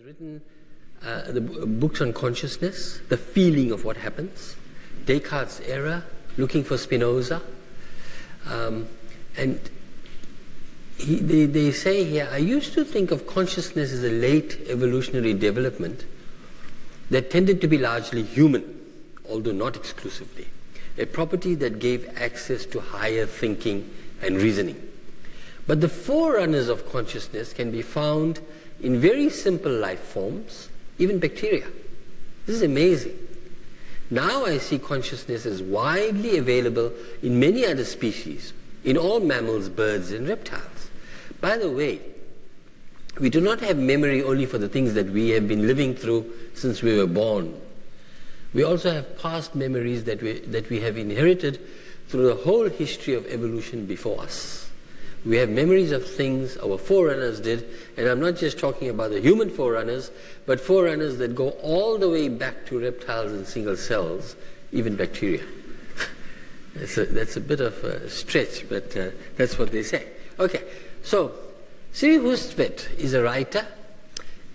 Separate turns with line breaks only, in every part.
written books on consciousness, the feeling of what happens, Descartes' error, looking for Spinoza. And they say here, I used to think of consciousness as a late evolutionary development that tended to be largely human, although not exclusively, a property that gave access to higher thinking and reasoning. But the forerunners of consciousness can be found in very simple life forms, even bacteria. This is amazing. Now I see consciousness as widely available in many other species, in all mammals, birds, and reptiles. By the way, we do not have memory only for the things that we have been living through since we were born. We also have past memories that we have inherited through the whole history of evolution before us. We have memories of things our forerunners did, and I'm not just talking about the human forerunners, but forerunners that go all the way back to reptiles and single cells, even bacteria. That's a bit of a stretch, but that's what they say. Okay, so Siri Hustvedt is a writer,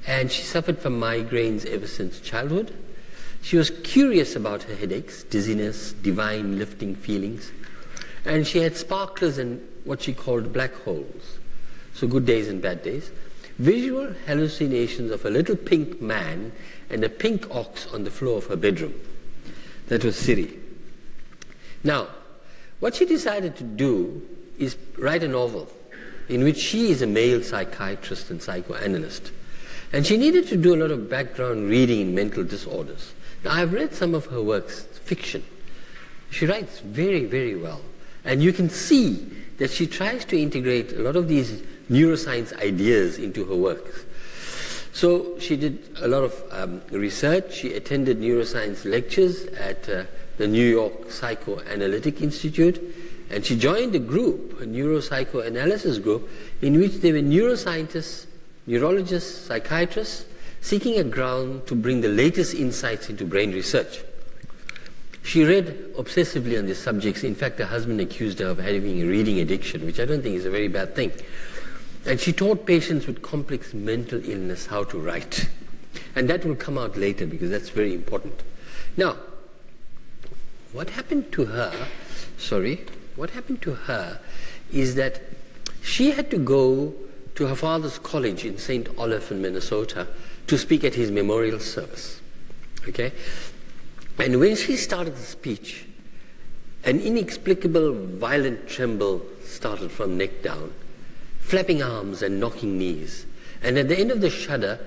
and she suffered from migraines ever since childhood. She was curious about her headaches, dizziness, divine lifting feelings, and she had sparklers and what she called black holes, so good days and bad days, visual hallucinations of a little pink man and a pink ox on the floor of her bedroom. That was Siri. Now, what she decided to do is write a novel in which she is a male psychiatrist and psychoanalyst. And she needed to do a lot of background reading in mental disorders. Now, I've read some of her works, fiction. She writes very, very well. And you can see that she tries to integrate a lot of these neuroscience ideas into her works. So she did a lot of research. She attended neuroscience lectures at the New York Psychoanalytic Institute, and she joined a group, a neuropsychoanalysis group, in which there were neuroscientists, neurologists, psychiatrists, seeking a ground to bring the latest insights into brain research. She read obsessively on these subjects. In fact, her husband accused her of having a reading addiction, which I don't think is a very bad thing. And she taught patients with complex mental illness how to write. And that will come out later because that's very important. Now, what happened to her is that she had to go to her father's college in St. Olaf in Minnesota to speak at his memorial service. Okay? And when she started the speech, an inexplicable violent tremble started from neck down, flapping arms and knocking knees. And at the end of the shudder,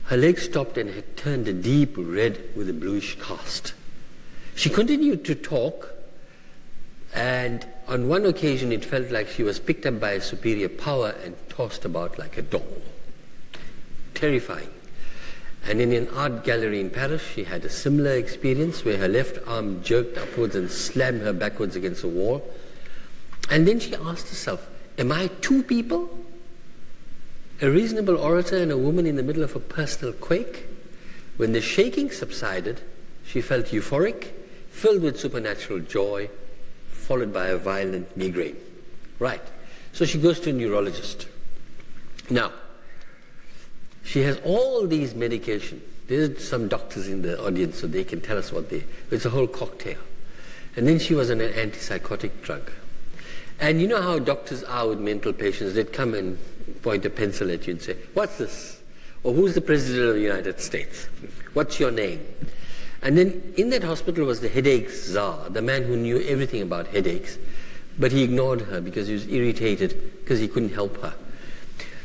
her legs stopped and had turned a deep red with a bluish cast. She continued to talk, and on one occasion it felt like she was picked up by a superior power and tossed about like a doll. Terrifying. And in an art gallery in Paris, she had a similar experience where her left arm jerked upwards and slammed her backwards against a wall. And then she asked herself, am I two people? A reasonable orator and a woman in the middle of a personal quake? When the shaking subsided, she felt euphoric, filled with supernatural joy, followed by a violent migraine. Right. So she goes to a neurologist. Now, she has all these medication. There's some doctors in the audience so they can tell us it's a whole cocktail. And then she was on an antipsychotic drug. And you know how doctors are with mental patients. They'd come and point a pencil at you and say, what's this? Or who's the President of the United States? What's your name? And then in that hospital was the headache czar, the man who knew everything about headaches, but he ignored her because he was irritated because he couldn't help her.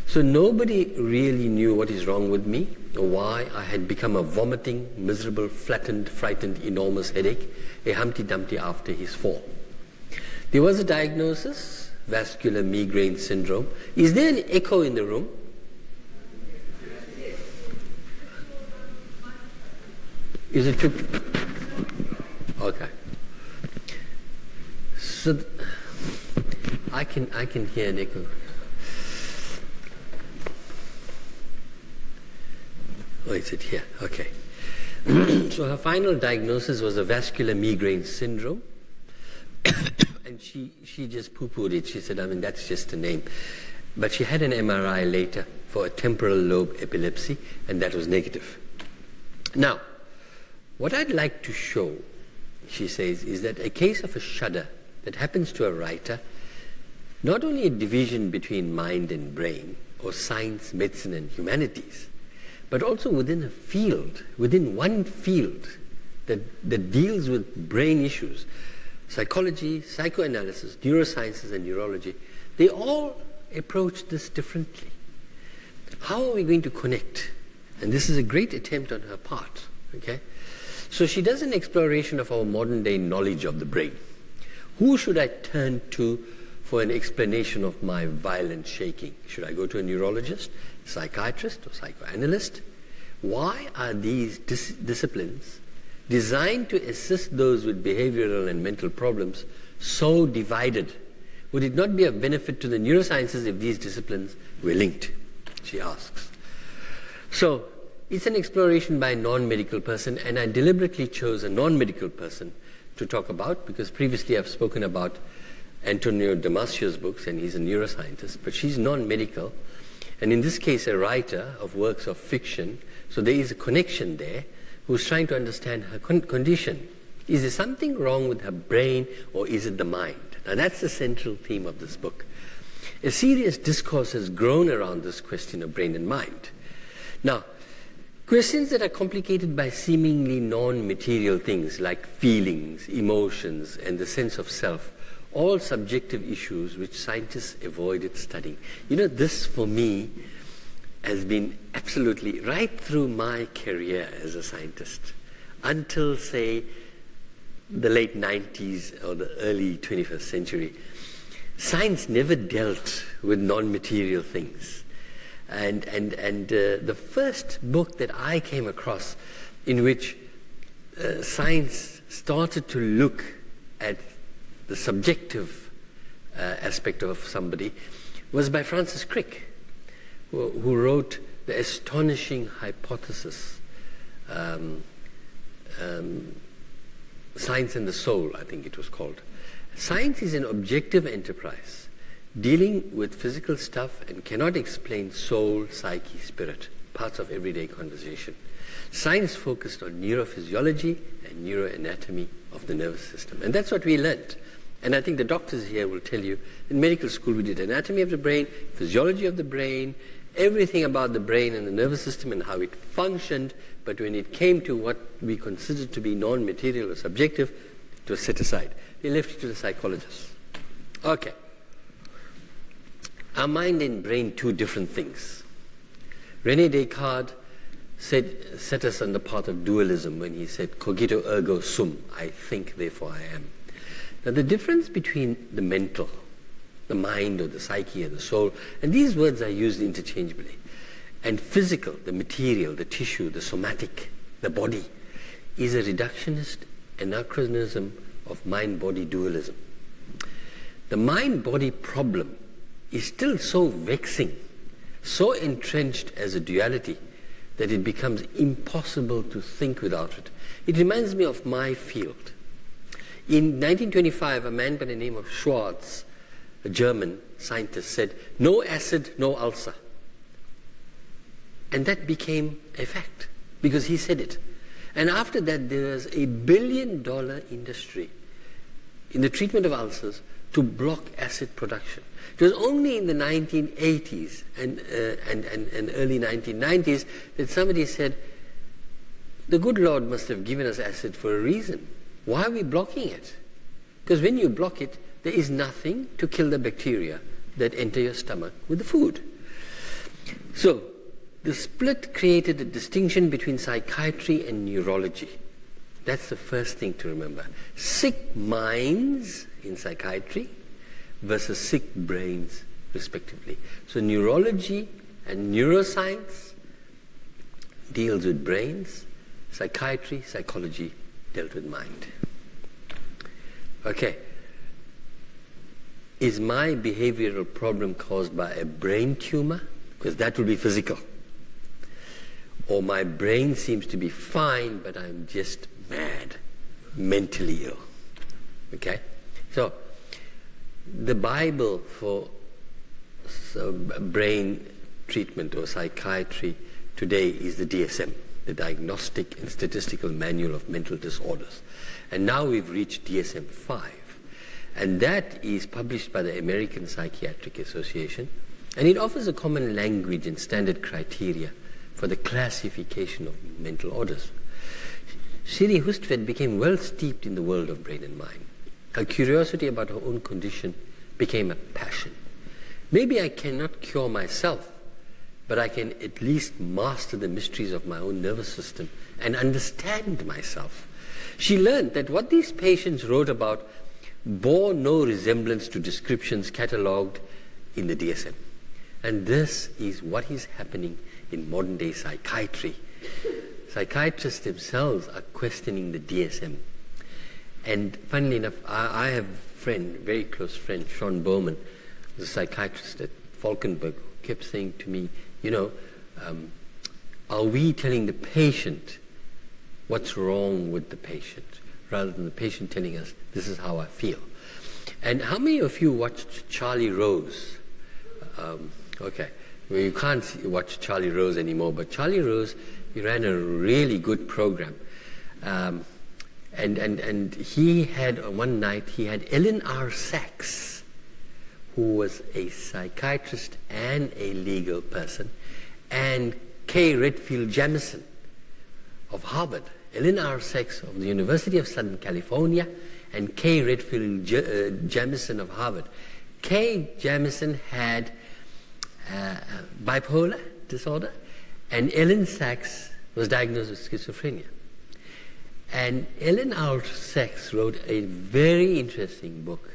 So nobody really knew what is wrong with me or why I had become a vomiting, miserable, flattened, frightened, enormous headache, a Humpty Dumpty after his fall. There was a diagnosis, vascular migraine syndrome. Is there an echo in the room? Is it true? Okay. So I can hear an echo. Oh, is it here? Okay. So her final diagnosis was a vascular migraine syndrome. And she just poo-pooed it. She said, that's just a name. But she had an MRI later for a temporal lobe epilepsy, and that was negative. Now, what I'd like to show, she says, is that a case of a shudder that happens to a writer, not only a division between mind and brain, or science, medicine, and humanities, but also within a field, within one field that deals with brain issues, psychology, psychoanalysis, neurosciences, and neurology, they all approach this differently. How are we going to connect? And this is a great attempt on her part, okay? So she does an exploration of our modern day knowledge of the brain. Who should I turn to for an explanation of my violent shaking? Should I go to a neurologist, psychiatrist, or psychoanalyst? Why are these disciplines designed to assist those with behavioral and mental problems so divided? Would it not be of benefit to the neurosciences if these disciplines were linked? She asks. So, it's an exploration by a non-medical person, and I deliberately chose a non-medical person to talk about, because previously I've spoken about Antonio Damasio's books, and he's a neuroscientist, but she's non-medical, and in this case a writer of works of fiction, so there is a connection there, who's trying to understand her condition. Is there something wrong with her brain, or is it the mind? Now that's the central theme of this book. A serious discourse has grown around this question of brain and mind. Now, questions that are complicated by seemingly non-material things like feelings, emotions, and the sense of self, all subjective issues which scientists avoided studying. You know, this for me has been absolutely right through my career as a scientist until, say, the late 90s or the early 21st century. Science never dealt with non-material things. And the first book that I came across in which science started to look at the subjective aspect of somebody was by Francis Crick, who wrote The Astonishing Hypothesis, Science and the Soul, I think it was called. Science is an objective enterprise dealing with physical stuff and cannot explain soul, psyche, spirit, parts of everyday conversation. Science focused on neurophysiology and neuroanatomy of the nervous system. And that's what we learnt. And I think the doctors here will tell you, in medical school we did anatomy of the brain, physiology of the brain, everything about the brain and the nervous system and how it functioned, but when it came to what we considered to be non-material or subjective, it was set aside. They left it to the psychologists. Okay. Are mind and brain two different things? René Descartes set us on the path of dualism when he said, cogito ergo sum, I think, therefore I am. Now the difference between the mental, the mind or the psyche or the soul, and these words are used interchangeably, and physical, the material, the tissue, the somatic, the body, is a reductionist anachronism of mind-body dualism. The mind-body problem is still so vexing, so entrenched as a duality, that it becomes impossible to think without it. It reminds me of my field. In 1925, a man by the name of Schwartz, a German scientist, said, no acid, no ulcer. And that became a fact, because he said it. And after that, there was $1 billion industry in the treatment of ulcers to block acid production. It was only in the 1980s and early 1990s that somebody said, the good Lord must have given us acid for a reason. Why are we blocking it? Because when you block it, there is nothing to kill the bacteria that enter your stomach with the food. So, the split created a distinction between psychiatry and neurology. That's the first thing to remember. Sick minds in psychiatry versus sick brains, respectively. So neurology and neuroscience deals with brains, psychiatry, psychology dealt with mind. Okay. Is my behavioral problem caused by a brain tumor? Because that will be physical. Or my brain seems to be fine, but I'm just mad, mentally ill. Okay? So, the Bible for brain treatment or psychiatry today is the DSM, the Diagnostic and Statistical Manual of Mental Disorders. And now we've reached DSM-5. And that is published by the American Psychiatric Association. And it offers a common language and standard criteria for the classification of mental orders. Siri Hustvedt became well steeped in the world of brain and mind. Her curiosity about her own condition became a passion. Maybe I cannot cure myself, but I can at least master the mysteries of my own nervous system and understand myself. She learned that what these patients wrote about bore no resemblance to descriptions catalogued in the DSM. And this is what is happening in modern-day psychiatry. Psychiatrists themselves are questioning the DSM. And funnily enough, I have a friend, very close friend, Sean Bowman, the psychiatrist at Falkenberg, who kept saying to me, are we telling the patient what's wrong with the patient, rather than the patient telling us, this is how I feel? And how many of you watched Charlie Rose? Okay, well, you can't watch Charlie Rose anymore, but Charlie Rose, he ran a really good program. And he had, one night, he had Ellen R. Sachs, who was a psychiatrist and a legal person, and K. Redfield Jamison of Harvard. Ellen R. Sachs of the University of Southern California, and K. Redfield Jamison of Harvard. K. Jamison had bipolar disorder, and Ellen Sachs was diagnosed with schizophrenia. And Ellen R. Sachs wrote a very interesting book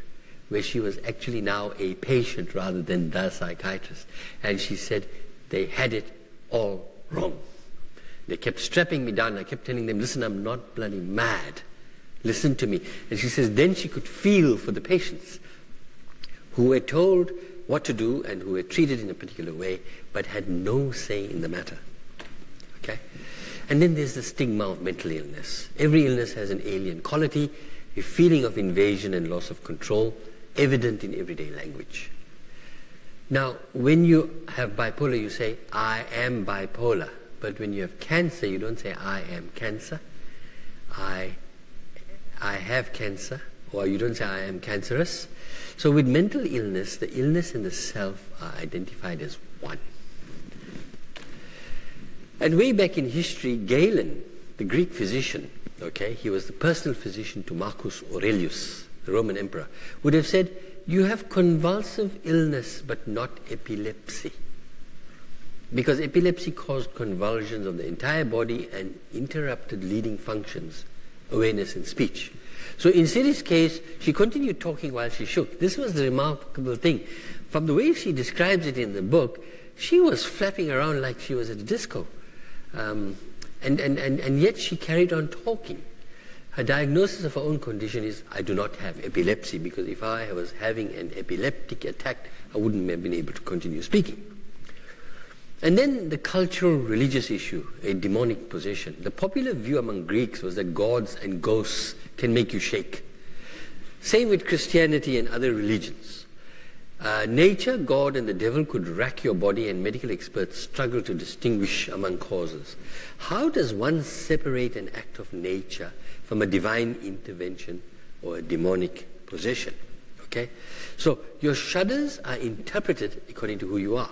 where she was actually now a patient rather than the psychiatrist. And she said, they had it all wrong. They kept strapping me down. I kept telling them, listen, I'm not bloody mad. Listen to me. And she says, then she could feel for the patients who were told what to do and who were treated in a particular way, but had no say in the matter. Okay? And then there's the stigma of mental illness. Every illness has an alien quality, a feeling of invasion and loss of control, evident in everyday language. Now, when you have bipolar, you say, I am bipolar. But when you have cancer, you don't say, I am cancer. I have cancer. Or you don't say, I am cancerous. So with mental illness, the illness and the self are identified as one. And way back in history, Gell-Mann, the Greek physician, okay, he was the personal physician to Marcus Aurelius, the Roman emperor, would have said, you have convulsive illness but not epilepsy. Because epilepsy caused convulsions of the entire body and interrupted leading functions, awareness and speech. So in Siri's case, she continued talking while she shook. This was the remarkable thing. From the way she describes it in the book, she was flapping around like she was at a disco. And yet she carried on talking. Her diagnosis of her own condition is, I do not have epilepsy, because if I was having an epileptic attack, I wouldn't have been able to continue speaking. And then the cultural religious issue, a demonic possession. The popular view among Greeks was that gods and ghosts can make you shake. Same with Christianity and other religions. Nature, God, and the devil could rack your body, and medical experts struggle to distinguish among causes. How does one separate an act of nature from a divine intervention or a demonic possession? Okay? So your shudders are interpreted according to who you are.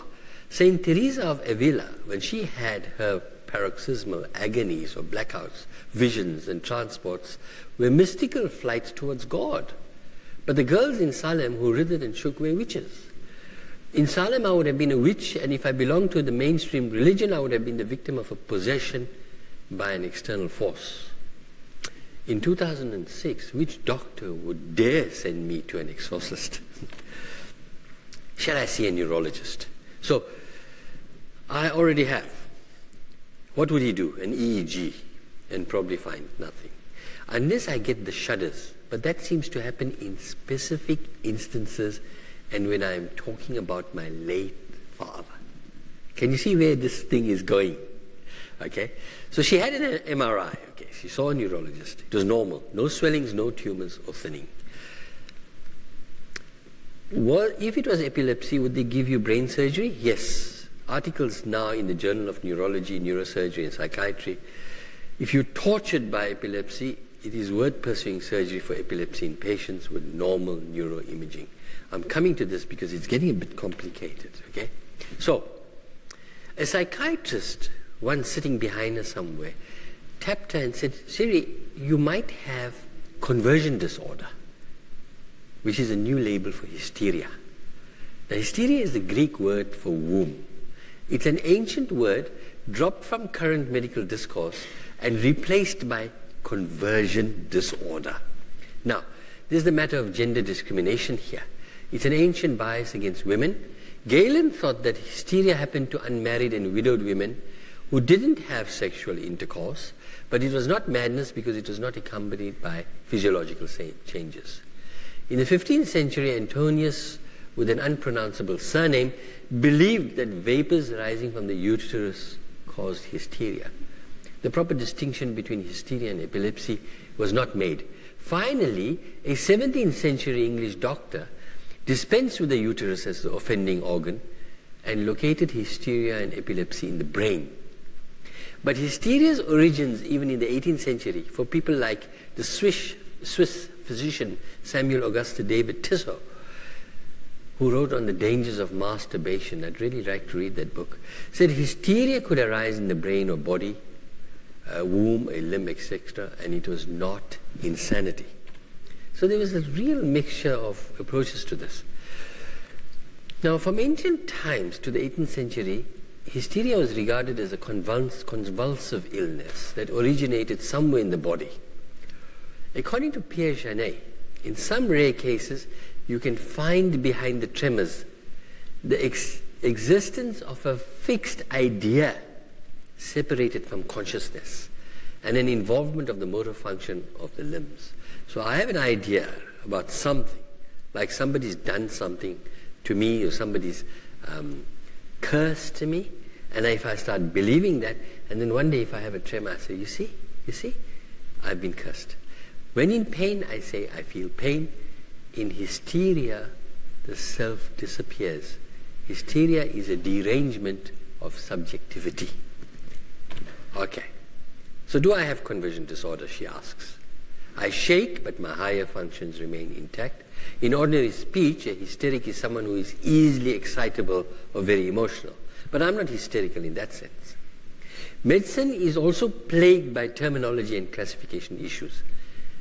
Saint Teresa of Avila, when she had her paroxysmal agonies or blackouts, visions and transports, were mystical flights towards God. But the girls in Salem who writhed and shook were witches. In Salem, I would have been a witch, and if I belonged to the mainstream religion, I would have been the victim of a possession by an external force. In 2006, which doctor would dare send me to an exorcist? Shall I see a neurologist? So, I already have. What would he do? An EEG, and probably find nothing. Unless I get the shudders. But that seems to happen in specific instances and when I'm talking about my late father. Can you see where this thing is going? Okay? So she had an MRI. Okay? She saw a neurologist. It was normal. No swellings, no tumors or thinning. Well, if it was epilepsy, would they give you brain surgery? Yes. Articles now in the Journal of Neurology, Neurosurgery and Psychiatry, if you're tortured by epilepsy, it is worth pursuing surgery for epilepsy in patients with normal neuroimaging. I'm coming to this because it's getting a bit complicated, okay? So, a psychiatrist, once sitting behind her somewhere, tapped her and said, Siri, you might have conversion disorder, which is a new label for hysteria. Now, hysteria is the Greek word for womb. It's an ancient word dropped from current medical discourse and replaced by conversion disorder. Now, this is the matter of gender discrimination here. It's an ancient bias against women. Gell-Mann thought that hysteria happened to unmarried and widowed women who didn't have sexual intercourse, but it was not madness because it was not accompanied by physiological changes. In the 15th century, Antonius, with an unpronounceable surname, believed that vapors rising from the uterus caused hysteria. The proper distinction between hysteria and epilepsy was not made. Finally, a 17th century English doctor dispensed with the uterus as the offending organ and located hysteria and epilepsy in the brain. But hysteria's origins, even in the 18th century, for people like the Swiss physician Samuel Auguste David Disor, who wrote on the dangers of masturbation, I'd really like to read that book, said hysteria could arise in the brain or body, a womb, a limb, etc., and it was not insanity. So there was a real mixture of approaches to this. Now, from ancient times to the 18th century, hysteria was regarded as a convulsive illness that originated somewhere in the body. According to Pierre Janet, in some rare cases, you can find behind the tremors the existence of a fixed idea separated from consciousness and an involvement of the motor function of the limbs. So I have an idea about something, like somebody's done something to me or somebody's cursed to me, and if I start believing that, and then one day if I have a tremor, I say, you see, I've been cursed. When in pain, I say, I feel pain. In hysteria, the self disappears. Hysteria is a derangement of subjectivity. Okay. So do I have conversion disorder, she asks. I shake, but my higher functions remain intact. In ordinary speech, a hysteric is someone who is easily excitable or very emotional. But I'm not hysterical in that sense. Medicine is also plagued by terminology and classification issues.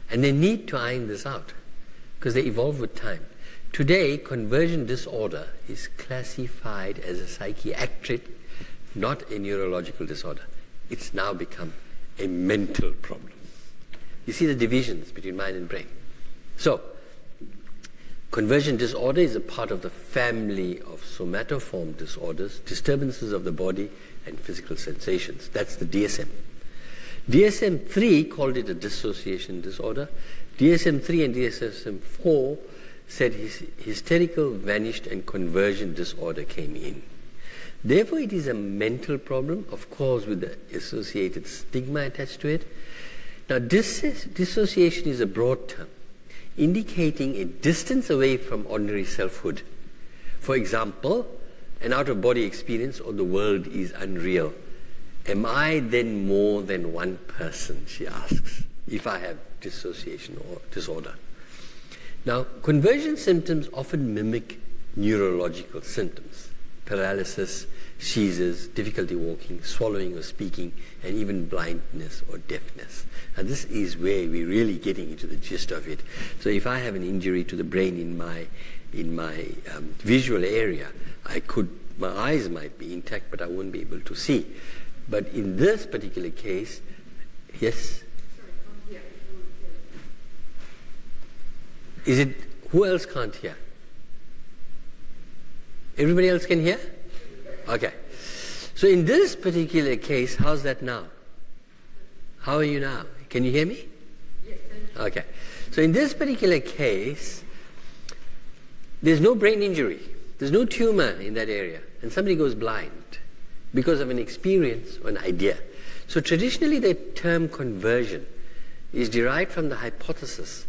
And they need to iron this out because they evolve with time. Today, conversion disorder is classified as a psychiatric, not a neurological disorder. It's now become a mental problem. You see the divisions between mind and brain. So, conversion disorder is a part of the family of somatoform disorders, disturbances of the body and physical sensations. That's the DSM. DSM-3 called it a dissociation disorder. DSM-3 and DSM-4 said hysterical vanished and conversion disorder came in. Therefore, it is a mental problem, of course, with the associated stigma attached to it. Now, dissociation is a broad term, indicating a distance away from ordinary selfhood. For example, an out-of-body experience or the world is unreal. Am I then more than one person, she asks, if I have dissociation or disorder? Now, conversion symptoms often mimic neurological symptoms: paralysis, seizures, difficulty walking, swallowing or speaking, and even blindness or deafness. And this is where we're really getting into the gist of it. So if I have an injury to the brain in my visual area, my eyes might be intact, but I won't be able to see. But in this particular case, yes? Is it, who else can't hear? Everybody else can hear? Okay. So in this particular case, how's that now? How are you now? Can you hear me? Yes. Okay. So in this particular case, there's no brain injury. There's no tumor in that area. And somebody goes blind because of an experience or an idea. So traditionally the term conversion is derived from the hypothesis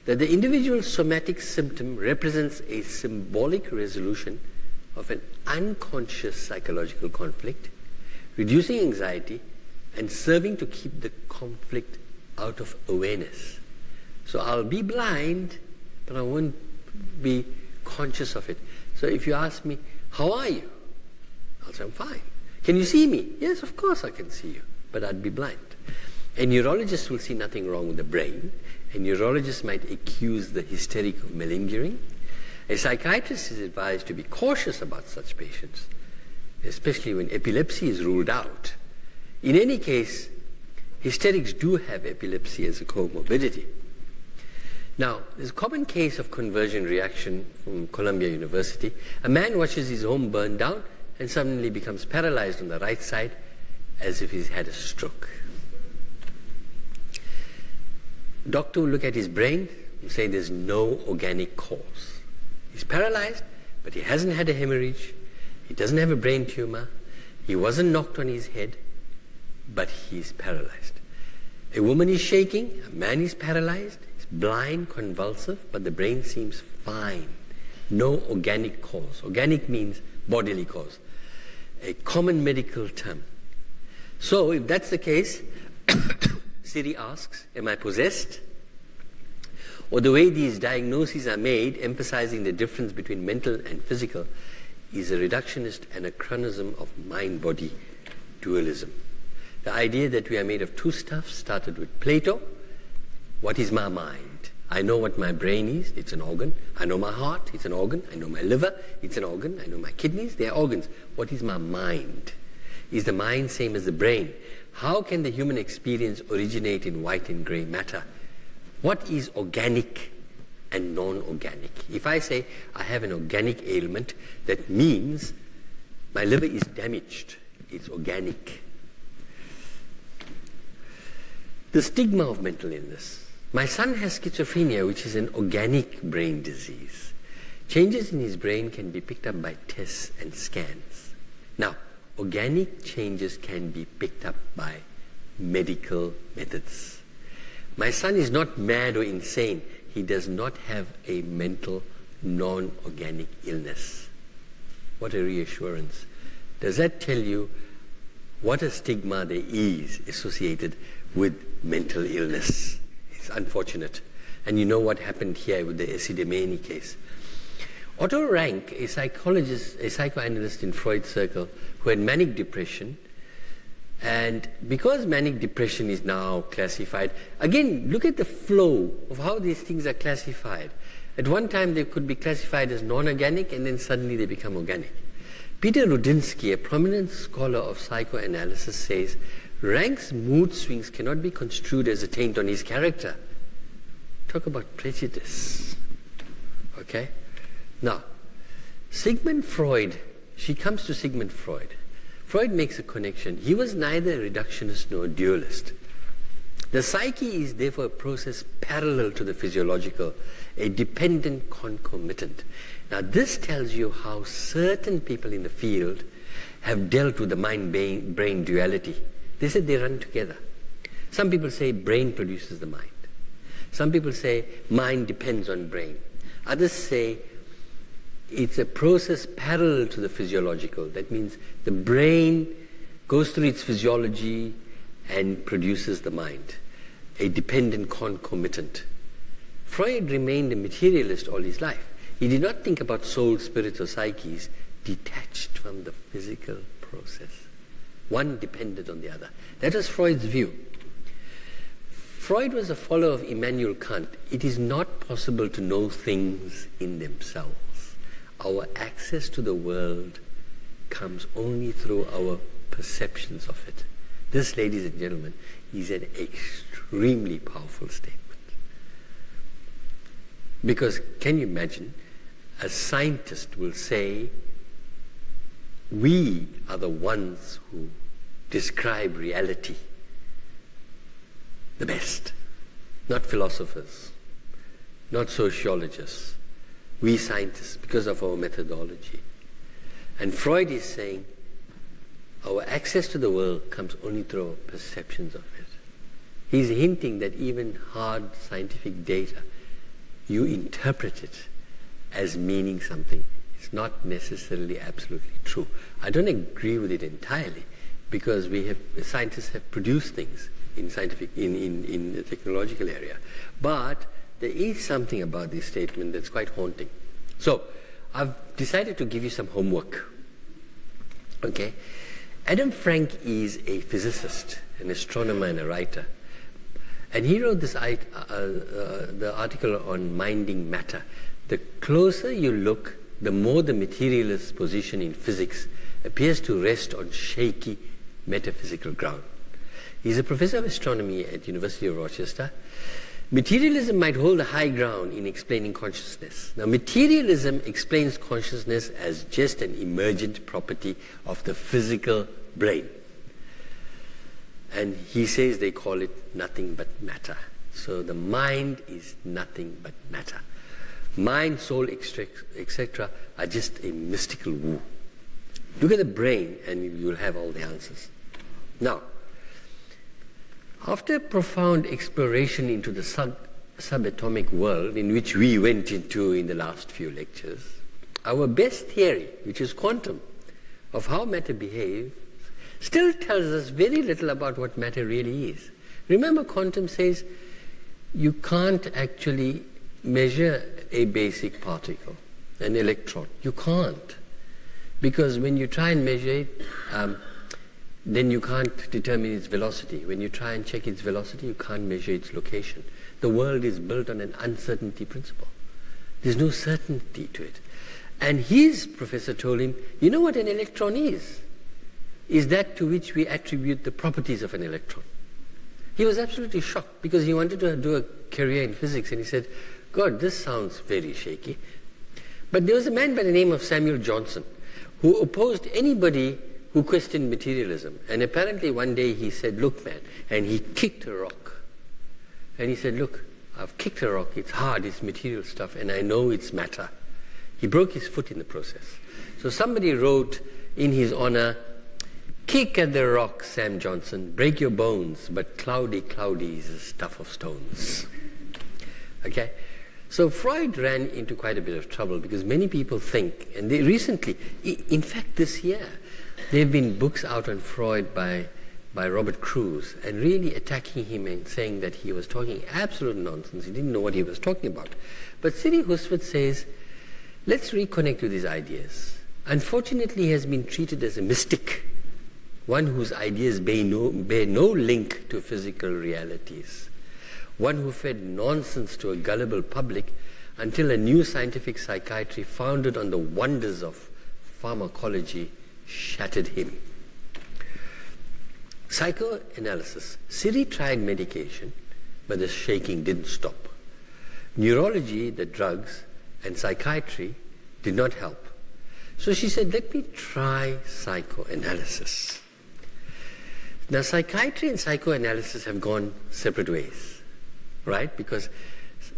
that the individual somatic symptom represents a symbolic resolution of an unconscious psychological conflict, reducing anxiety and serving to keep the conflict out of awareness. So I'll be blind, but I won't be conscious of it. So if you ask me, how are you? I'll say, I'm fine. Can you see me? Yes, of course I can see you, but I'd be blind. A neurologist will see nothing wrong with the brain. A neurologist might accuse the hysteric of malingering. A psychiatrist is advised to be cautious about such patients, especially when epilepsy is ruled out. In any case, hysterics do have epilepsy as a comorbidity. Now, there's a common case of conversion reaction from Columbia University. A man watches his home burn down and suddenly becomes paralyzed on the right side as if he's had a stroke. Doctor will look at his brain and say there's no organic cause. He's paralyzed, but he hasn't had a hemorrhage. He doesn't have a brain tumor. He wasn't knocked on his head, but he's paralyzed. A woman is shaking. A man is paralyzed. He's blind, convulsive, but the brain seems fine. No organic cause. Organic means bodily cause. A common medical term. So if that's the case, Siri asks, am I possessed? Or the way these diagnoses are made, emphasizing the difference between mental and physical, is a reductionist anachronism of mind-body dualism. The idea that we are made of two stuffs started with Plato. What is my mind? I know what my brain is, it's an organ. I know my heart, it's an organ. I know my liver, it's an organ. I know my kidneys, they are organs. What is my mind? Is the mind same as the brain? How can the human experience originate in white and gray matter? What is organic and non-organic? If I say I have an organic ailment, that means my liver is damaged. It's organic. The stigma of mental illness. My son has schizophrenia, which is an organic brain disease. Changes in his brain can be picked up by tests and scans. Now, organic changes can be picked up by medical methods. My son is not mad or insane. He does not have a mental, non-organic illness. What a reassurance. Does that tell you what a stigma there is associated with mental illness? It's unfortunate. And you know what happened here with the Esidimeni case. Otto Rank, a psychologist, a psychoanalyst in Freud's circle, who had manic depression, and because manic depression is now classified, again, look at the flow of how these things are classified. At one time, they could be classified as non-organic, and then suddenly they become organic. Peter Rudinsky, a prominent scholar of psychoanalysis, says, Rank's mood swings cannot be construed as a taint on his character. Talk about prejudice. Okay? Now, Sigmund Freud, she comes to Sigmund Freud. Freud makes a connection. He was neither a reductionist nor a dualist. The psyche is therefore a process parallel to the physiological, a dependent concomitant. Now this tells you how certain people in the field have dealt with the mind-brain duality. They said they run together. Some people say brain produces the mind. Some people say mind depends on brain. Others say it's a process parallel to the physiological. That means the brain goes through its physiology and produces the mind, a dependent concomitant. Freud remained a materialist all his life. He did not think about soul, spirits, or psyches detached from the physical process. One depended on the other. That was Freud's view. Freud was a follower of Immanuel Kant. It is not possible to know things in themselves. Our access to the world comes only through our perceptions of it. This, ladies and gentlemen, is an extremely powerful statement. Because can you imagine, a scientist will say, we are the ones who describe reality the best, not philosophers, not sociologists. We scientists, because of our methodology. And Freud is saying our access to the world comes only through our perceptions of it. He's hinting that even hard scientific data you interpret it as meaning something. It's not necessarily absolutely true. I don't agree with it entirely, because scientists have produced things in the technological area. But there is something about this statement that's quite haunting. So I've decided to give you some homework. Okay? Adam Frank is a physicist, an astronomer, and a writer. And he wrote this the article on minding matter. The closer you look, the more the materialist position in physics appears to rest on shaky metaphysical ground. He's a professor of astronomy at University of Rochester. Materialism might hold a high ground in explaining consciousness. Now, materialism explains consciousness as just an emergent property of the physical brain. And he says they call it nothing but matter. So the mind is nothing but matter. Mind, soul, etc. are just a mystical woo. Look at the brain and you'll have all the answers. Now, after profound exploration into the subatomic world, in which we went into in the last few lectures, our best theory, which is quantum, of how matter behaves, still tells us very little about what matter really is. Remember, quantum says you can't actually measure a basic particle, an electron. You can't. Because when you try and measure it, then you can't determine its velocity. When you try and check its velocity, you can't measure its location. The world is built on an uncertainty principle. There's no certainty to it. And his professor told him, you know what an electron is? Is that to which we attribute the properties of an electron. He was absolutely shocked because he wanted to do a career in physics, and he said, God, this sounds very shaky. But there was a man by the name of Samuel Johnson who opposed anybody who questioned materialism. And apparently one day he said, look, man, and he kicked a rock. And he said, look, I've kicked a rock, it's hard, it's material stuff, and I know it's matter. He broke his foot in the process. So somebody wrote in his honor, kick at the rock, Sam Johnson, break your bones, but cloudy, cloudy is the stuff of stones. Okay? So Freud ran into quite a bit of trouble because many people think, and they recently, in fact this year, there have been books out on Freud by Robert Cruz, and really attacking him and saying that he was talking absolute nonsense. He didn't know what he was talking about. But Siri Husford says, let's reconnect with his ideas. Unfortunately, he has been treated as a mystic, one whose ideas bear no link to physical realities, one who fed nonsense to a gullible public until a new scientific psychiatry founded on the wonders of pharmacology shattered him. Psychoanalysis. Siri tried medication, but the shaking didn't stop. Neurology, the drugs, and psychiatry did not help. So she said, let me try psychoanalysis. Now, psychiatry and psychoanalysis have gone separate ways, right? Because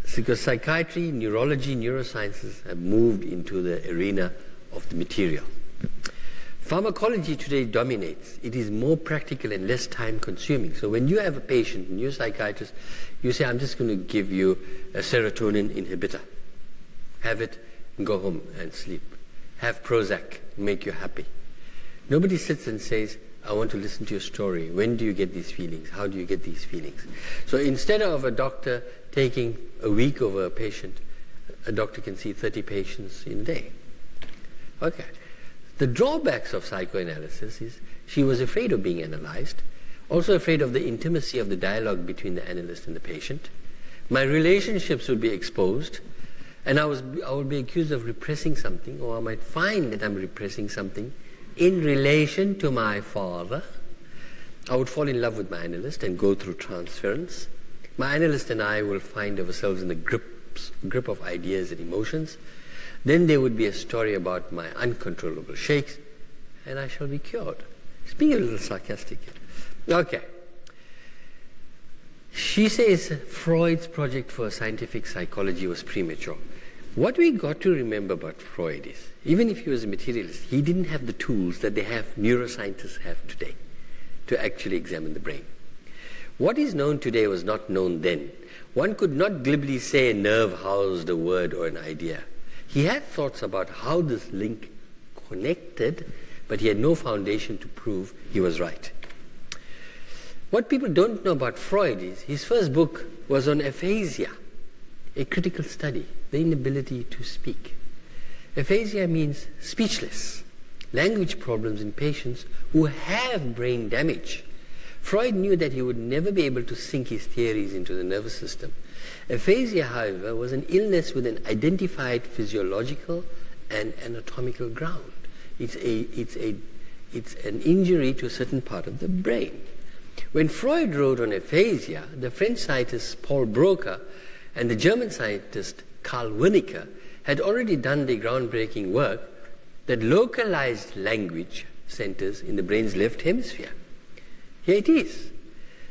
psychiatry, neurology, neurosciences have moved into the arena of the material. Pharmacology today dominates. It is more practical and less time consuming. So when you have a patient and you're a psychiatrist, you say, I'm just going to give you a serotonin inhibitor. Have it and go home and sleep. Have Prozac, make you happy. Nobody sits and says, I want to listen to your story. When do you get these feelings? How do you get these feelings? So instead of a doctor taking a week over a patient, a doctor can see 30 patients in a day. Okay. The drawbacks of psychoanalysis is she was afraid of being analyzed, also afraid of the intimacy of the dialogue between the analyst and the patient. My relationships would be exposed, and I would be accused of repressing something, or I might find that I'm repressing something in relation to my father. I would fall in love with my analyst and go through transference. My analyst and I will find ourselves in the grip of ideas and emotions. Then there would be a story about my uncontrollable shakes, and I shall be cured. It's being a little sarcastic here. Okay. She says Freud's project for scientific psychology was premature. What we got to remember about Freud is, even if he was a materialist, he didn't have the tools that neuroscientists have today to actually examine the brain. What is known today was not known then. One could not glibly say a nerve housed a word or an idea. He had thoughts about how this link connected, but he had no foundation to prove he was right. What people don't know about Freud is his first book was on aphasia, a critical study, the inability to speak. Aphasia means speechless, language problems in patients who have brain damage. Freud knew that he would never be able to sink his theories into the nervous system. Aphasia, however, was an illness with an identified physiological and anatomical ground. It's an injury to a certain part of the brain. When Freud wrote on aphasia, the French scientist Paul Broca and the German scientist Karl Wernicke had already done the groundbreaking work that localized language centers in the brain's left hemisphere. Here it is.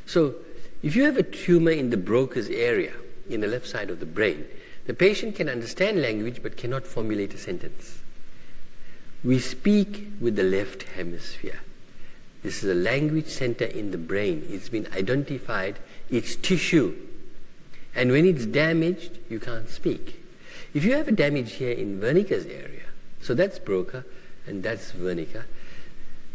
So, if you have a tumor in the Broca's area, in the left side of the brain, the patient can understand language but cannot formulate a sentence. We speak with the left hemisphere. This is a language center in the brain. It's been identified, it's tissue. And when it's damaged, you can't speak. If you have a damage here in Wernicke's area, so that's Broca and that's Wernicke,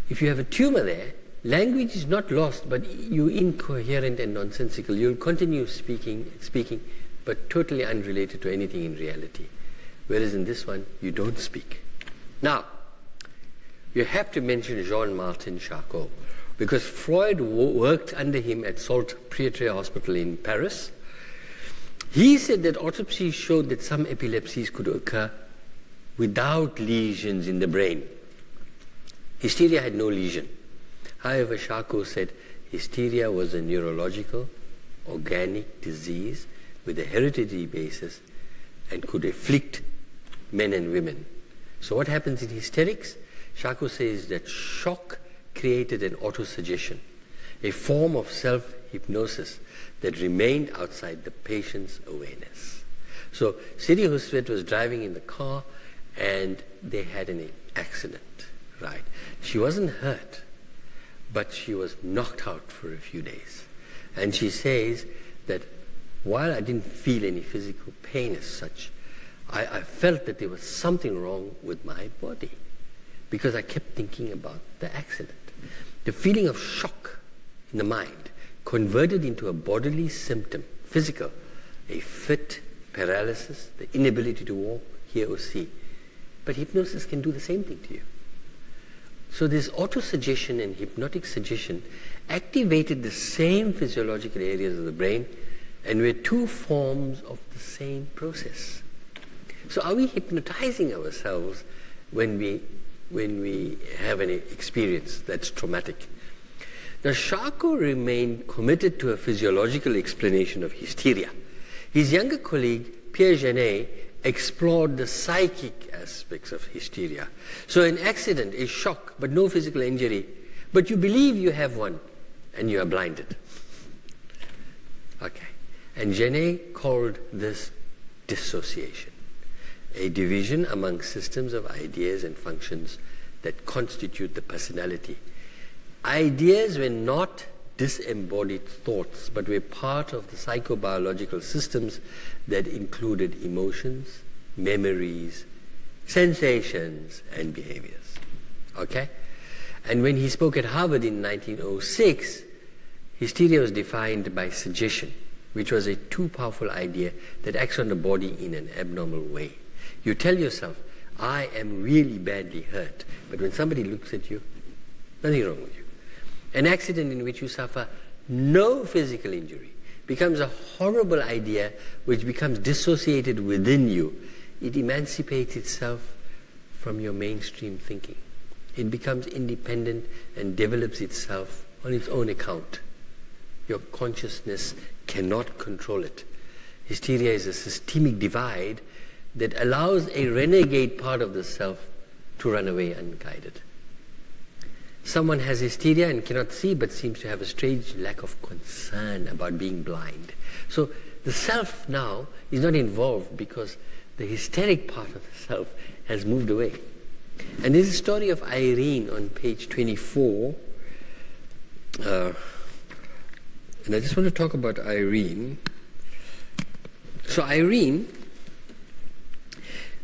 if you have a tumor there, language is not lost, but you're incoherent and nonsensical. You'll continue speaking, but totally unrelated to anything in reality. Whereas in this one, you don't speak. Now, you have to mention Jean-Martin Charcot, because Freud worked under him at Salles-Prietré Hospital in Paris. He said that autopsies showed that some epilepsies could occur without lesions in the brain. Hysteria had no lesion. However, Charcot said hysteria was a neurological, organic disease with a hereditary basis and could afflict men and women. So what happens in hysterics? Charcot says that shock created an autosuggestion, a form of self-hypnosis that remained outside the patient's awareness. So Sidi Husvet was driving in the car and they had an accident, right? She wasn't hurt, but she was knocked out for a few days. And she says that while I didn't feel any physical pain as such, I felt that there was something wrong with my body because I kept thinking about the accident. The feeling of shock in the mind converted into a bodily symptom, physical, a fit, paralysis, the inability to walk, hear or see. But hypnosis can do the same thing to you. So this autosuggestion and hypnotic suggestion activated the same physiological areas of the brain and were two forms of the same process. So are we hypnotizing ourselves when we have an experience that's traumatic? Now Charcot remained committed to a physiological explanation of hysteria. His younger colleague, Pierre Janet, explored the psychic aspects of hysteria. So an accident is shock, but no physical injury, but you believe you have one, and you are blinded. Okay. And Janet called this dissociation, a division among systems of ideas and functions that constitute the personality. Ideas were not disembodied thoughts, but were part of the psychobiological systems that included emotions, memories, sensations, and behaviors. Okay? And when he spoke at Harvard in 1906, hysteria was defined by suggestion, which was a too powerful idea that acts on the body in an abnormal way. You tell yourself, I am really badly hurt, but when somebody looks at you, nothing wrong with you. An accident in which you suffer no physical injury becomes a horrible idea which becomes dissociated within you. It emancipates itself from your mainstream thinking. It becomes independent and develops itself on its own account. Your consciousness cannot control it. Hysteria is a systemic divide that allows a renegade part of the self to run away unguided. Someone has hysteria and cannot see but seems to have a strange lack of concern about being blind. So the self now is not involved because the hysteric part of the self has moved away. And there's a story of Irene on page 24. And I just want to talk about Irene. So Irene,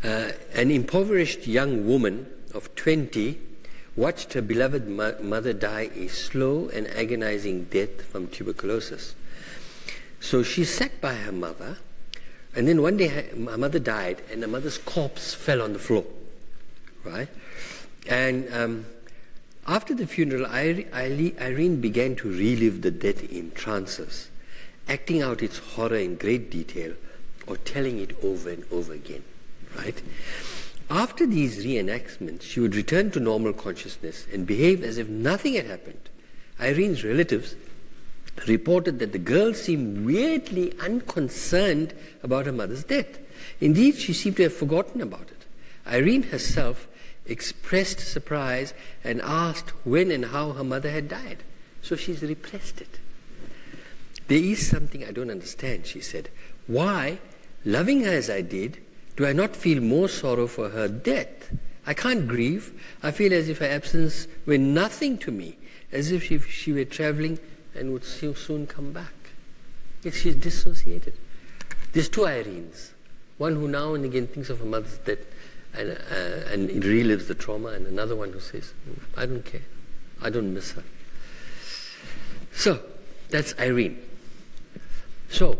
an impoverished young woman of 20, watched her beloved mother die a slow and agonizing death from tuberculosis. So she sat by her mother, and then one day her mother died, and her mother's corpse fell on the floor, right? And after the funeral, Irene began to relive the death in trances, acting out its horror in great detail or telling it over and over again, right? After these reenactments, she would return to normal consciousness and behave as if nothing had happened. Irene's relatives reported that the girl seemed weirdly unconcerned about her mother's death. Indeed, she seemed to have forgotten about it. Irene herself expressed surprise and asked when and how her mother had died. So she's repressed it. There is something I don't understand, she said. Why, loving her as I did, do I not feel more sorrow for her death? I can't grieve. I feel as if her absence were nothing to me, as if she were traveling and would soon come back. Yet she's dissociated. There's two Irenes. One who now and again thinks of her mother's death and relives the trauma, and another one who says, I don't care. I don't miss her. So, that's Irene. So,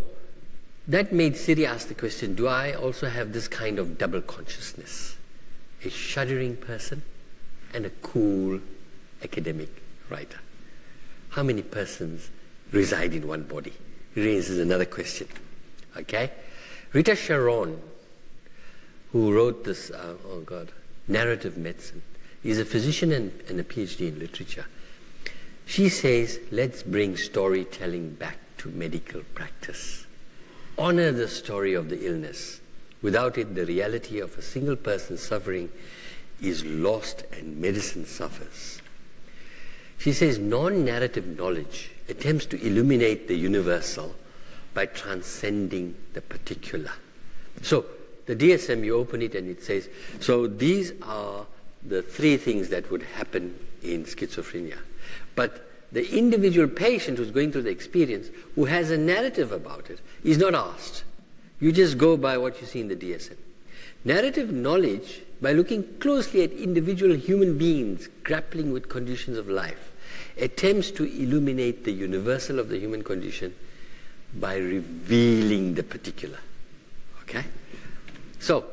that made Siri ask the question, do I also have this kind of double consciousness? A shuddering person and a cool academic writer. How many persons reside in one body? Raises another question. Okay? Rita Sharon, who wrote this, narrative medicine, is a physician and a PhD in literature. She says, let's bring storytelling back to medical practice. Honor the story of the illness. Without it, the reality of a single person's suffering is lost and medicine suffers. She says, non-narrative knowledge attempts to illuminate the universal by transcending the particular. So, the DSM, you open it and it says, so these are the three things that would happen in schizophrenia. But the individual patient who's going through the experience, who has a narrative about it, is not asked. You just go by what you see in the DSM. Narrative knowledge, by looking closely at individual human beings grappling with conditions of life, attempts to illuminate the universal of the human condition by revealing the particular. Okay? So,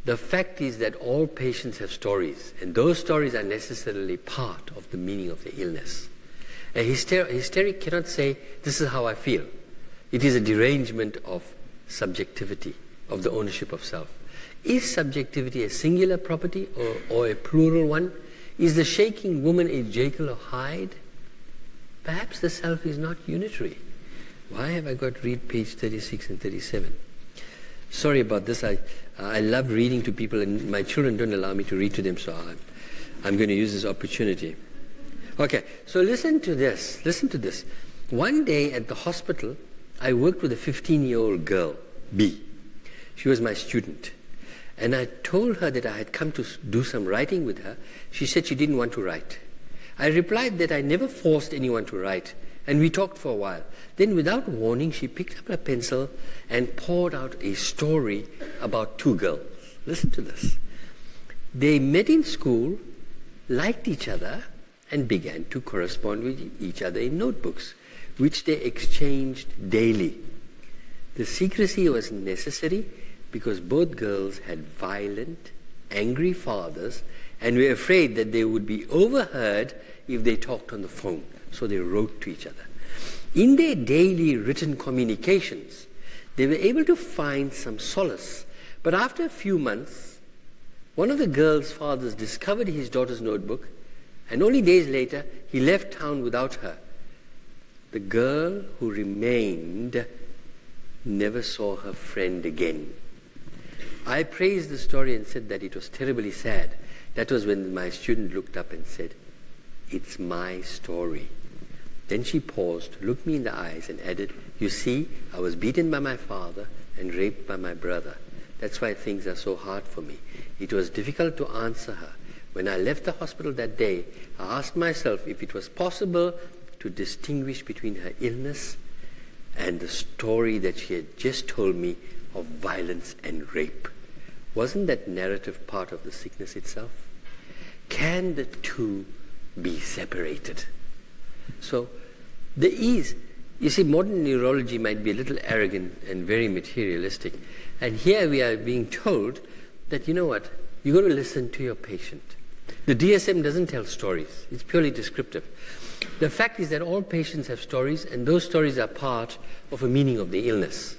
the fact is that all patients have stories, and those stories are necessarily part of the meaning of the illness. A hysteric cannot say, this is how I feel. It is a derangement of subjectivity, of the ownership of self. Is subjectivity a singular property or a plural one? Is the shaking woman a Jekyll or Hyde? Perhaps the self is not unitary. Why have I got read page 36 and 37? Sorry about this. I love reading to people, and my children don't allow me to read to them, so I'm going to use this opportunity. Okay, so listen to this. Listen to this. One day at the hospital, I worked with a 15-year-old girl, B. She was my student. And I told her that I had come to do some writing with her. She said she didn't want to write. I replied that I never forced anyone to write, and we talked for a while. Then without warning, she picked up a pencil and poured out a story about two girls. Listen to this. They met in school, liked each other, and began to correspond with each other in notebooks, which they exchanged daily. The secrecy was necessary because both girls had violent, angry fathers and were afraid that they would be overheard if they talked on the phone. So they wrote to each other. In their daily written communications, they were able to find some solace. But after a few months, one of the girl's fathers discovered his daughter's notebook, and only days later, he left town without her. The girl who remained never saw her friend again. I praised the story and said that it was terribly sad. That was when my student looked up and said, "It's my story." Then she paused, looked me in the eyes and added, "You see, I was beaten by my father and raped by my brother. That's why things are so hard for me." It was difficult to answer her. When I left the hospital that day, I asked myself if it was possible to to distinguish between her illness and the story that she had just told me of violence and rape. Wasn't that narrative part of the sickness itself? Can the two be separated? So there is, you see, modern neurology might be a little arrogant and very materialistic. And here we are being told that, you know what, you've got to listen to your patient. The DSM doesn't tell stories. It's purely descriptive. The fact is that all patients have stories, and those stories are part of a meaning of the illness.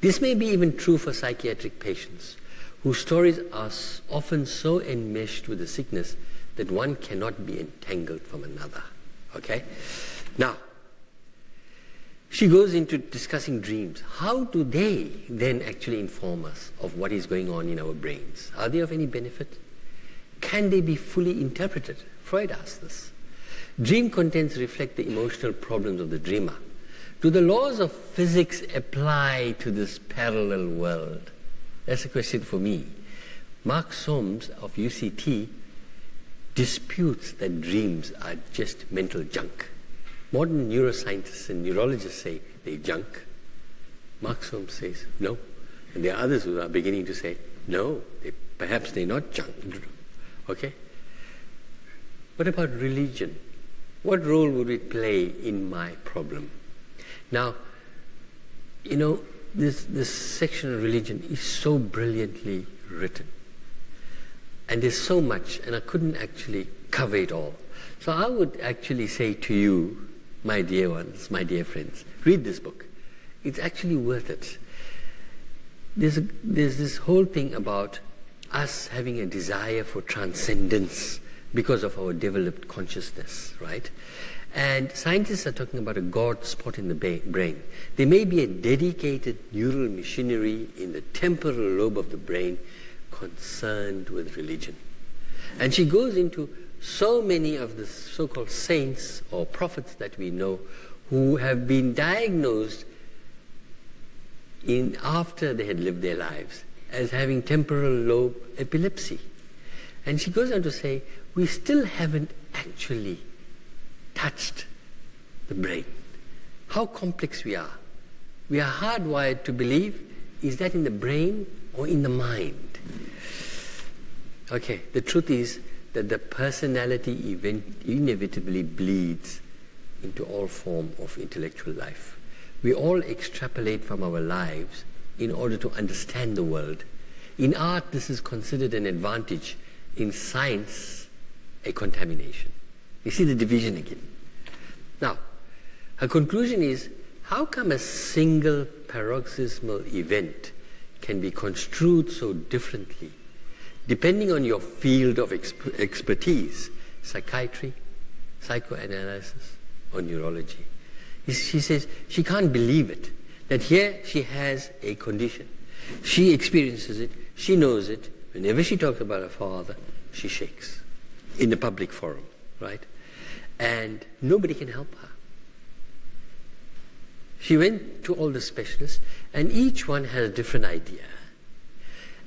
This may be even true for psychiatric patients, whose stories are often so enmeshed with the sickness that one cannot be entangled from another. Okay? Now, she goes into discussing dreams. How do they then actually inform us of what is going on in our brains? Are they of any benefit? Can they be fully interpreted? Freud asked this. Dream contents reflect the emotional problems of the dreamer. Do the laws of physics apply to this parallel world? That's a question for me. Mark Soames of UCT disputes that dreams are just mental junk. Modern neuroscientists and neurologists say they're junk. Mark Soames says no. And there are others who are beginning to say no, perhaps they're not junk. Okay? What about religion? What role would it play in my problem? Now, you know, this section of religion is so brilliantly written. And there's so much, and I couldn't actually cover it all. So I would actually say to you, my dear ones, my dear friends, read this book. It's actually worth it. There's this whole thing about us having a desire for transcendence because of our developed consciousness, right? And scientists are talking about a God spot in the brain. There may be a dedicated neural machinery in the temporal lobe of the brain concerned with religion. And she goes into so many of the so-called saints or prophets that we know who have been diagnosed after they had lived their lives as having temporal lobe epilepsy. And she goes on to say, we still haven't actually touched the brain. How complex we are. We are hardwired to believe, is that in the brain or in the mind? Okay, the truth is that the personality inevitably bleeds into all form of intellectual life. We all extrapolate from our lives in order to understand the world. In art, this is considered an advantage. In science, a contamination. You see the division again. Now, her conclusion is, how come a single paroxysmal event can be construed so differently depending on your field of expertise, psychiatry, psychoanalysis, or neurology? She says she can't believe it, that here she has a condition. She experiences it, she knows it. Whenever she talks about her father, she shakes in the public forum, right? And nobody can help her. She went to all the specialists, and each one has a different idea.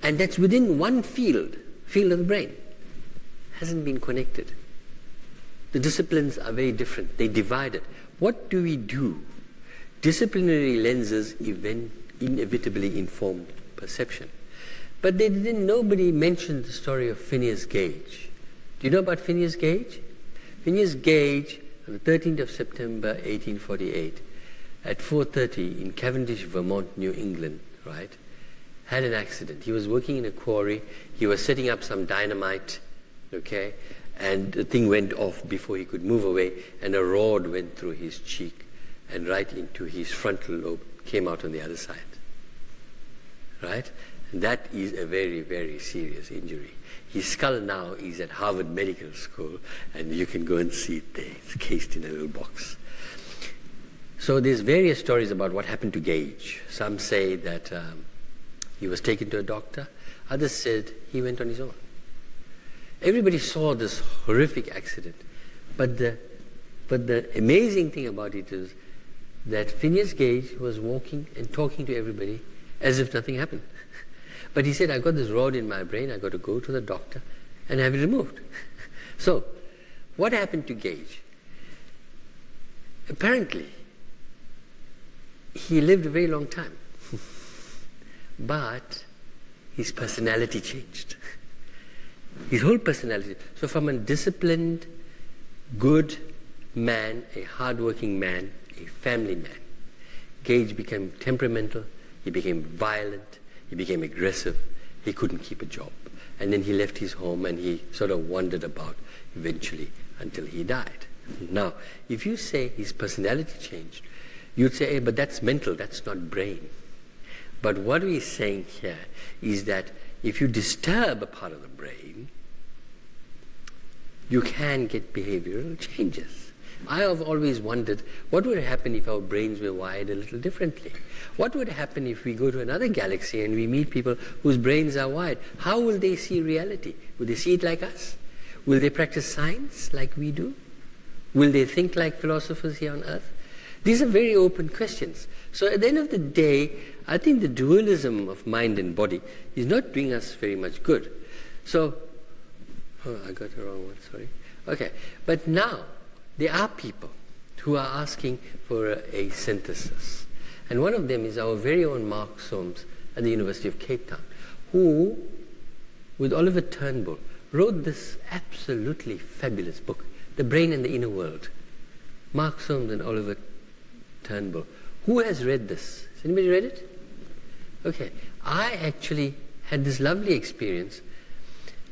And that's within one field of the brain. Hasn't been connected. The disciplines are very different. They divided. What do we do? Disciplinary lenses inevitably inform perception. But nobody mentioned the story of Phineas Gage. Do you know about Phineas Gage? Phineas Gage, on the 13th of September, 1848, at 4:30 in Cavendish, Vermont, New England, right, had an accident. He was working in a quarry. He was setting up some dynamite, okay, and the thing went off before he could move away, and a rod went through his cheek and right into his frontal lobe, came out on the other side, right? And that is a very, very serious injury. His skull now is at Harvard Medical School, and you can go and see it there. It's cased in a little box. So there's various stories about what happened to Gage. Some say that he was taken to a doctor. Others said he went on his own. Everybody saw this horrific accident. But the amazing thing about it is that Phineas Gage was walking and talking to everybody as if nothing happened. But he said, I got this rod in my brain, I got to go to the doctor and have it removed. So, what happened to Gage? apparently, he lived a very long time. But his personality changed. His whole personality. So from a disciplined, good man, a hard-working man, a family man, Gage became temperamental, he became violent, he became aggressive, he couldn't keep a job. And then he left his home and he sort of wandered about eventually until he died. Now, if you say his personality changed, you'd say, hey, but that's mental, that's not brain. But what we're saying here is that if you disturb a part of the brain, you can get behavioral changes. I have always wondered, what would happen if our brains were wired a little differently? What would happen if we go to another galaxy and we meet people whose brains are wired? How will they see reality? Will they see it like us? Will they practice science like we do? Will they think like philosophers here on Earth? These are very open questions. So at the end of the day, I think the dualism of mind and body is not doing us very much good. So, I got the wrong one, sorry. Okay, but now there are people who are asking for a synthesis. And one of them is our very own Mark Soames at the University of Cape Town, who, with Oliver Turnbull, wrote this absolutely fabulous book, The Brain and the Inner World. Mark Soames and Oliver Turnbull. Who has read this? Has anybody read it? Okay. I actually had this lovely experience.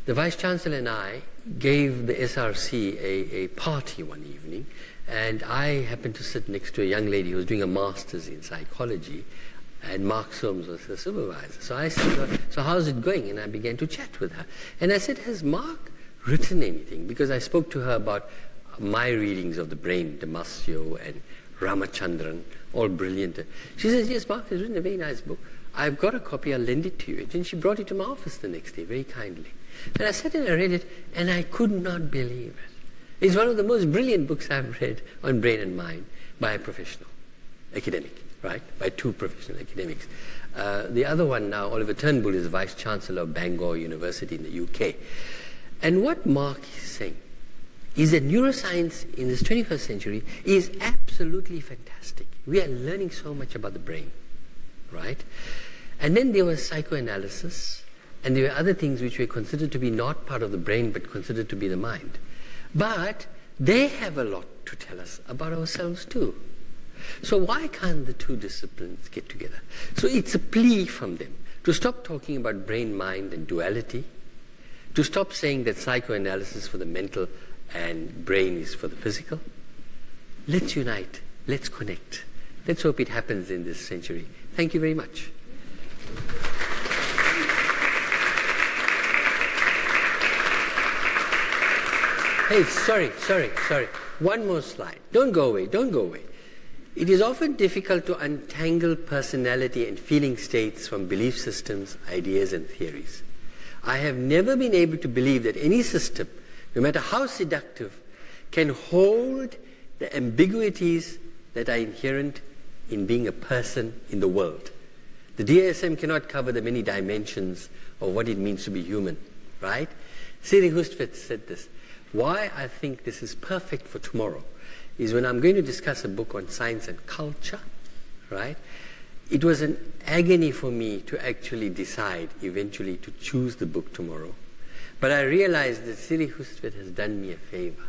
The Vice-Chancellor and I gave the SRC a party one evening, and I happened to sit next to a young lady who was doing a master's in psychology, and Mark Soames was her supervisor. So I said to her, so how's it going? And I began to chat with her. And I said, has Mark written anything? Because I spoke to her about my readings of the brain, Damasio and Ramachandran, all brilliant. She says, yes, Mark has written a very nice book. I've got a copy, I'll lend it to you. And she brought it to my office the next day, very kindly. And I sat and I read it, and I could not believe it. It's one of the most brilliant books I've read on brain and mind by a professional academic, right? By two professional academics. The other one now, Oliver Turnbull, is Vice-Chancellor of Bangor University in the UK. And what Mark is saying is that neuroscience in this 21st century is absolutely fantastic. We are learning so much about the brain, right? And then there was psychoanalysis, and there were other things which were considered to be not part of the brain, but considered to be the mind. But they have a lot to tell us about ourselves too. So why can't the two disciplines get together? So it's a plea from them to stop talking about brain, mind, and duality, to stop saying that psychoanalysis for the mental and brain is for the physical. Let's unite. Let's connect. Let's hope it happens in this century. Thank you very much. Hey, sorry. One more slide. Don't go away. It is often difficult to untangle personality and feeling states from belief systems, ideas, and theories. I have never been able to believe that any system, no matter how seductive, can hold the ambiguities that are inherent in being a person in the world. The DSM cannot cover the many dimensions of what it means to be human, right? Siri Hustvedt said this. Why I think this is perfect for tomorrow is when I'm going to discuss a book on science and culture, right? It was an agony for me to actually decide eventually to choose the book tomorrow. But I realized that Siri Hustvedt has done me a favor.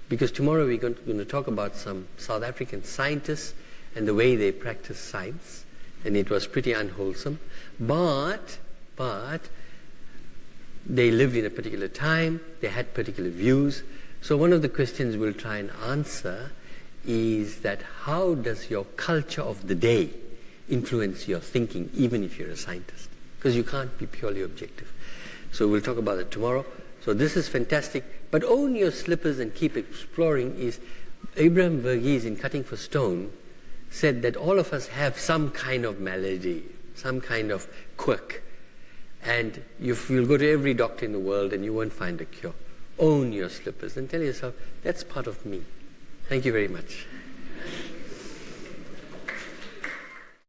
Because tomorrow we're going to talk about some South African scientists and the way they practice science. And it was pretty unwholesome. But they lived in a particular time, they had particular views. So one of the questions we'll try and answer is that how does your culture of the day influence your thinking, even if you're a scientist? Because you can't be purely objective. So we'll talk about it tomorrow. So this is fantastic. But own your slippers and keep exploring is, Abraham Verghese in Cutting for Stone said that all of us have some kind of malady, some kind of quirk. And you'll go to every doctor in the world and you won't find a cure. Own your slippers and tell yourself, that's part of me. Thank you very much.